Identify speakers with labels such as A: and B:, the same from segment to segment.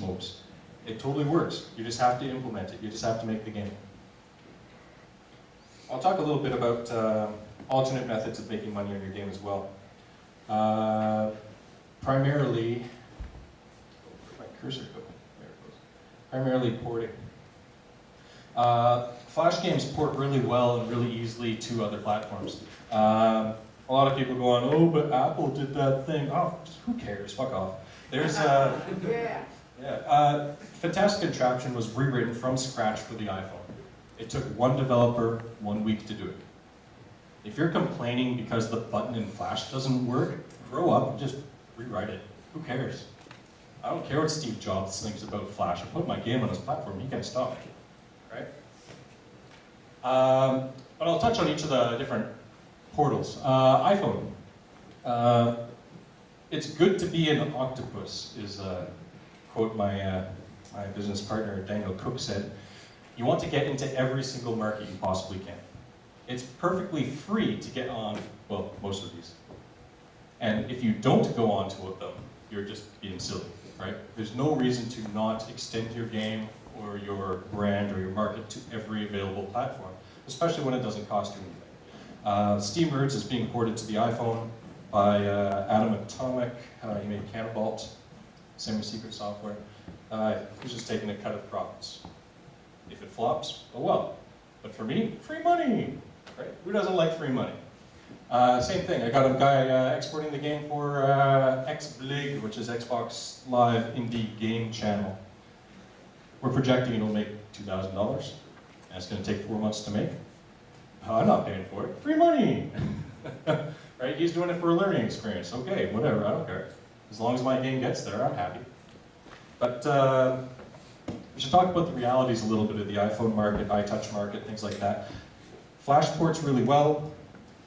A: mopes. It totally works. You just have to implement it. You just have to make the game. I'll talk a little bit about alternate methods of making money on your game as well. Primarily, where'd my cursor go? There it goes. Primarily porting. Flash games port really well and really easily to other platforms. A lot of people go on, oh, but Apple did that thing. Oh, who cares? Fuck off. There's Fantastic Contraption was rewritten from scratch for the iPhone. It took one developer 1 week to do it. If you're complaining because the button in Flash doesn't work, grow up and just rewrite it. Who cares? I don't care what Steve Jobs thinks about Flash. I put my game on his platform, he can't stop me, right? But I'll touch on each of the different portals. iPhone. It's good to be an octopus, is a quote my business partner Daniel Cook said. You want to get into every single market you possibly can. It's perfectly free to get on, well, most of these. And if you don't go on to them, you're just being silly, right? There's no reason to not extend your game or your brand or your market to every available platform, especially when it doesn't cost you anything. SteamWords is being ported to the iPhone by Adam Atomic. He made Cannibalt, semi-secret software. He's just taking a cut of profits. If it flops, oh well. But for me, free money, right? Who doesn't like free money? Same thing, I got a guy exporting the game for XBlig, which is Xbox Live Indie Game Channel. We're projecting it'll make $2,000, and it's going to take 4 months to make. I'm not paying for it. Free money! Right? He's doing it for a learning experience. Okay, whatever, I don't care. As long as my game gets there, I'm happy. But we should talk about the realities a little bit of the iPhone market, iTouch market, things like that. Flash ports really well.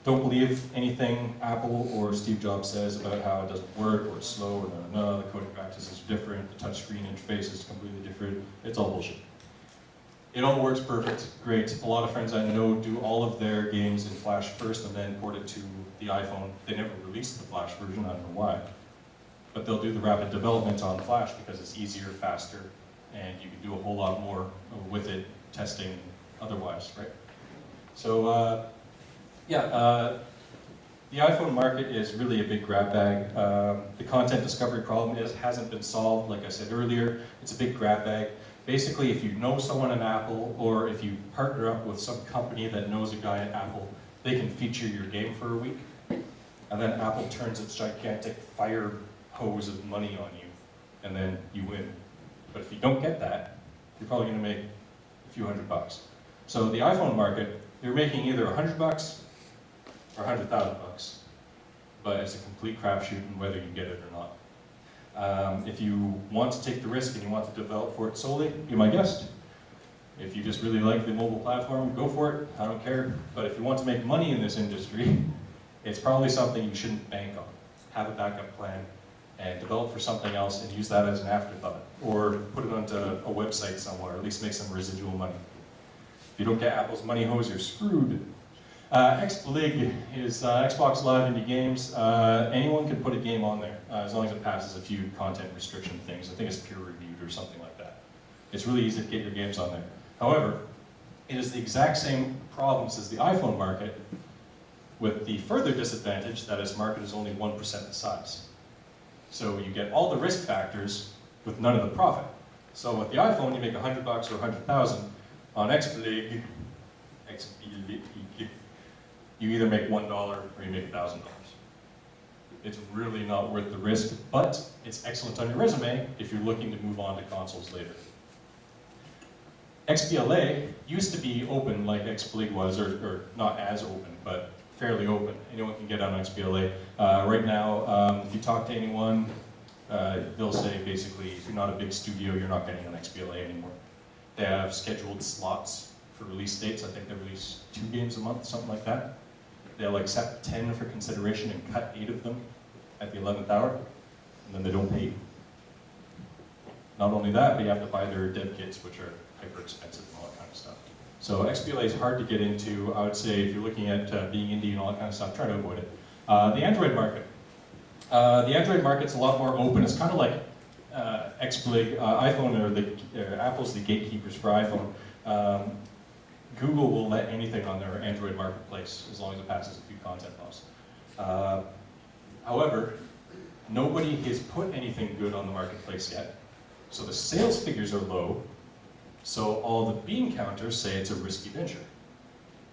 A: Don't believe anything Apple or Steve Jobs says about how it doesn't work or it's slow or no, the coding practices are different, the touchscreen interface is completely different. It's all bullshit. It all works perfect, great. A lot of friends I know do all of their games in Flash first and then port it to the iPhone. They never released the Flash version, I don't know why. But they'll do the rapid development on Flash because it's easier, faster, and you can do a whole lot more with it, testing otherwise, right? So, the iPhone market is really a big grab bag. The content discovery problem hasn't been solved, like I said earlier. It's a big grab bag. Basically, if you know someone at Apple, or if you partner up with some company that knows a guy at Apple, they can feature your game for a week, and then Apple turns its gigantic fire hose of money on you, and then you win. But if you don't get that, you're probably going to make a few $100. So the iPhone market, you're making either $100 or $100,000, but it's a complete crapshoot in whether you get it or not. If you want to take the risk and you want to develop for it solely, be my guest. If you just really like the mobile platform, go for it, I don't care. But if you want to make money in this industry, it's probably something you shouldn't bank on. Have a backup plan and develop for something else and use that as an afterthought. Or put it onto a website somewhere, at least make some residual money. If you don't get Apple's money hose, you're screwed. XBlig is Xbox Live Indie Games. Anyone can put a game on there, as long as it passes a few content restriction things. I think it's peer reviewed or something like that. It's really easy to get your games on there. However, it is the exact same problems as the iPhone market, with the further disadvantage that its market is only 1% the size. So you get all the risk factors with none of the profit. So with the iPhone, you make $100 or $100,000. On XBlig, you either make $1 or you make $1,000. It's really not worth the risk, but it's excellent on your resume if you're looking to move on to consoles later. XBLA used to be open like XBlig was, or not as open, but fairly open. Anyone can get on XBLA. Right now, if you talk to anyone, they'll say basically, if you're not a big studio, you're not getting on XBLA anymore. They have scheduled slots for release dates. I think they release 2 games a month, something like that. They'll accept 10 for consideration and cut 8 of them at the 11th hour, and then they don't pay you. Not only that, but you have to buy their dev kits, which are hyper expensive and all that kind of stuff. So XBLA is hard to get into. I would say if you're looking at being indie and all that kind of stuff, try to avoid it. The Android market. The Android market's a lot more open. It's kind of like iPhone, or Apple's the gatekeepers for iPhone. Google will let anything on their Android marketplace as long as it passes a few content laws. However, nobody has put anything good on the marketplace yet. So the sales figures are low, so all the bean counters say it's a risky venture.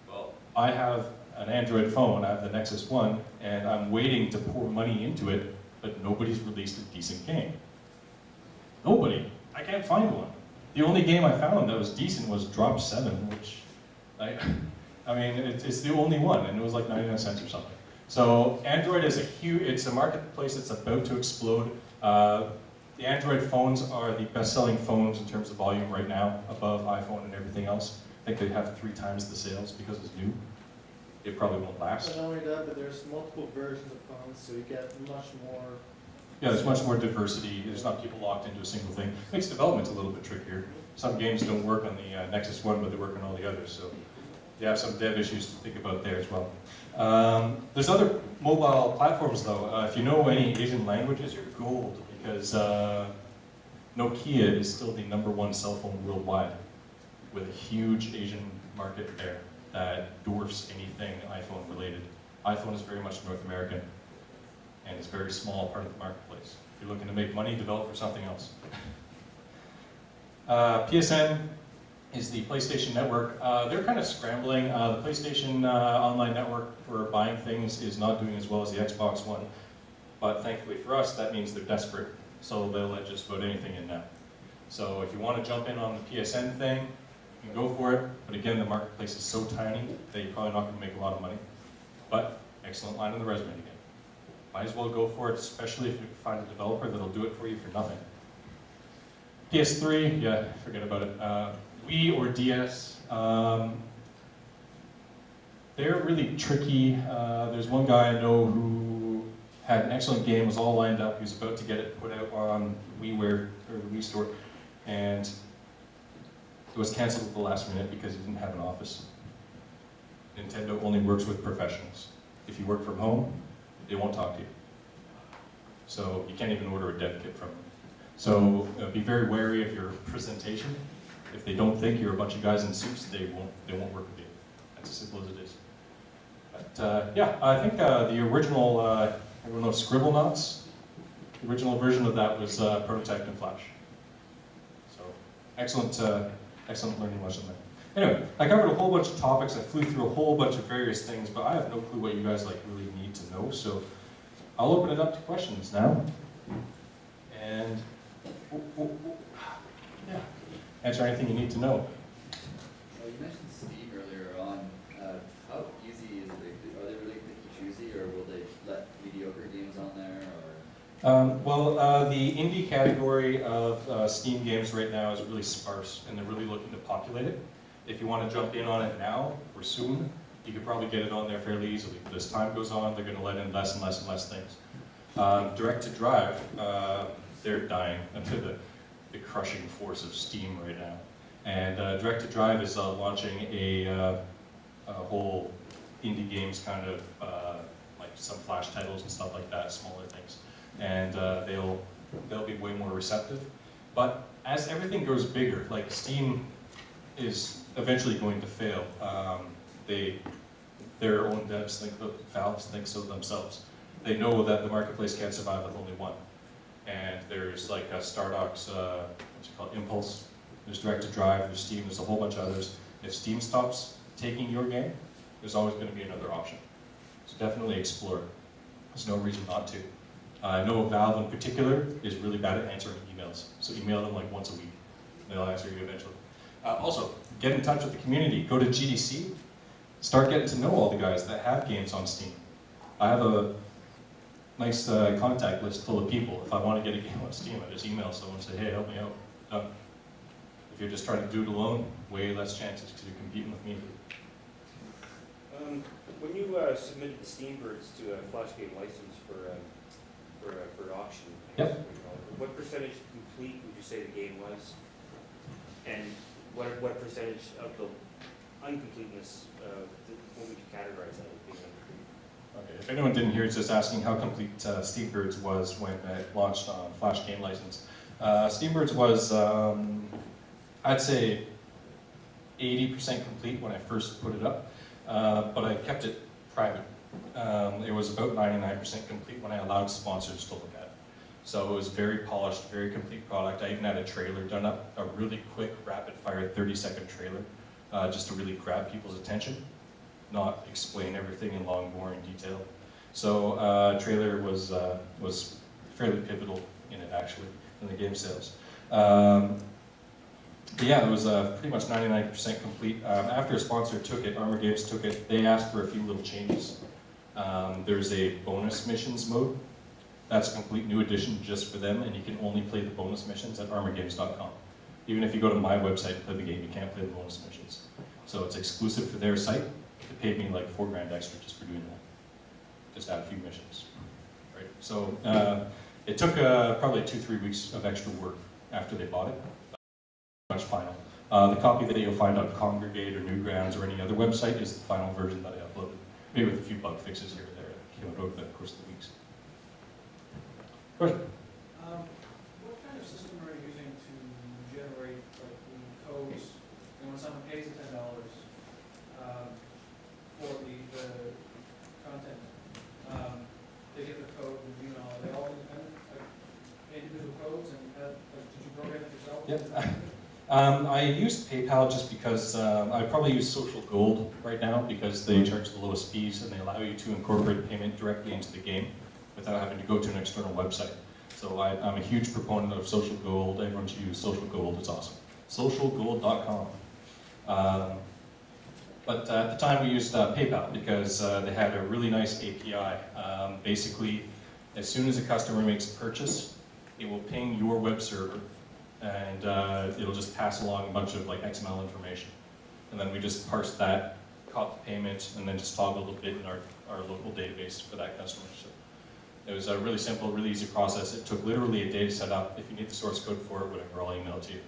A: Well, I have an Android phone, I have the Nexus 1, and I'm waiting to pour money into it, but nobody's released a decent game. Nobody. I can't find one. The only game I found that was decent was Drop 7, which, I mean, it's the only one, and it was like 99 cents or something. So Android is it's a marketplace that's about to explode. The Android phones are the best-selling phones in terms of volume right now, above iPhone and everything else. I think they have 3 times the sales because it's new. It probably won't last.
B: Not only that, but there's multiple versions of phones, so you get much more.
A: Yeah, there's much more diversity. There's not people locked into a single thing. Makes development a little bit trickier. Some games don't work on the Nexus 1, but they work on all the others. So you have some dev issues to think about there as well. There's other mobile platforms though. If you know any Asian languages, you're gold, because Nokia is still the #1 cell phone worldwide, with a huge Asian market there that dwarfs anything iPhone related. iPhone is very much North American, and it's a very small part of the marketplace. If you're looking to make money, develop for something else. PSN is the PlayStation Network. They're kind of scrambling. The PlayStation Online Network for buying things is not doing as well as the Xbox One, but thankfully for us, that means they're desperate, so they'll let just about anything in now. So if you want to jump in on the PSN thing, you can go for it, but again, the marketplace is so tiny that you're probably not going to make a lot of money. But excellent line on the resume again. Might as well go for it, especially if you find a developer that'll do it for you for nothing. PS3, yeah, forget about it. Wii or DS, they're really tricky. There's one guy I know who had an excellent game, was all lined up. He was about to get it put out on WiiWare, or the Wii Store, and it was canceled at the last minute because he didn't have an office. Nintendo only works with professionals. If you work from home, they won't talk to you. So you can't even order a dev kit from them. So be very wary of your presentation. If they don't think you're a bunch of guys in suits, they won't work with you. That's as simple as it is. But yeah, I think the original, everyone knows Scribblenauts? The original version of that was prototyped in Flash. So excellent, excellent learning lesson there. Anyway, I covered a whole bunch of topics. I flew through a whole bunch of various things, but I have no clue what you guys really need to know. So I'll open it up to questions now. And yeah, answer anything you need to know.
C: You mentioned Steam earlier on. How easy is it? Are they really picky choosy, or will they let mediocre games on there? Or?
A: Well, the indie category of Steam games right now is really sparse, and they're really looking to populate it. If you want to jump in on it now or soon, you could probably get it on there fairly easily. But as time goes on, they're going to let in less and less and less things. Direct to drive, they're dying under the crushing force of Steam right now. And Direct to Drive is launching a whole indie games kind of, like some Flash titles and stuff like that, smaller things. And they'll be way more receptive. But as everything grows bigger, like Steam is eventually going to fail. Their own devs think, Valve thinks so themselves. They know that the marketplace can't survive with only one. And there's like a Stardock's, what's it called, Impulse. There's Direct to Drive, there's Steam, there's a whole bunch of others. If Steam stops taking your game, there's always going to be another option. So definitely explore it. There's no reason not to. I know Valve in particular is really bad at answering emails. So email them like once a week. They'll answer you eventually. Also, get in touch with the community. Go to GDC. Start getting to know all the guys that have games on Steam. I have a nice contact list full of people. If I want to get a game on Steam, I just email someone and say, hey, help me out. Done. If you're just trying to do it alone, way less chances because you're competing with me.
D: When you submitted the Steambirds to a Flash game license for auction,
A: yep.
D: What percentage complete would you say the game was? And what percentage of the uncompleteness, what would you categorize that as being?
A: Okay, if anyone didn't hear, it's just asking how complete Steambirds was when it launched on Flash Game License. Steambirds was, I'd say, 80% complete when I first put it up, but I kept it private. It was about 99% complete when I allowed sponsors to look at it. So it was very polished, very complete product. I even had a trailer done up, a really quick, rapid-fire 30-second trailer, just to really grab people's attention, not explain everything in long, boring detail. So trailer was fairly pivotal in it, actually, in the game sales. But yeah, it was pretty much 99% complete. After a sponsor took it, Armor Games took it, they asked for a few little changes. There's a bonus missions mode. That's a complete new addition just for them, and you can only play the bonus missions at armorgames.com. Even if you go to my website and play the game, you can't play the bonus missions. So it's exclusive for their site. They paid me like $4 grand extra just for doing that. Just add a few missions. Right? So it took probably 2-3 weeks of extra work after they bought it. Much final. The copy that you'll find on Congregate or Newgrounds or any other website is the final version that I uploaded, maybe with a few bug fixes here and there that came out over the course of the weeks. Question?
B: What kind of system are you using to generate like the codes? And when someone pays the $10 for the content, they get the code and you know, are they all independent, like individual codes, and did you program it yourself?
A: Yep. I used PayPal just because I probably use Social Gold right now because they charge the lowest fees and they allow you to incorporate payment directly into the game without having to go to an external website. So I'm a huge proponent of Social Gold. Everyone should use Social Gold. It's awesome. Socialgold.com. But at the time we used PayPal because they had a really nice API. Basically, as soon as a customer makes a purchase, it will ping your web server and it'll just pass along a bunch of like XML information. And then we just parse that, caught the payment, and then just toggled a bit in our local database for that customer. So it was a really simple, really easy process. It took literally a day to set up. If you need the source code for it, whatever, I'll email it to you.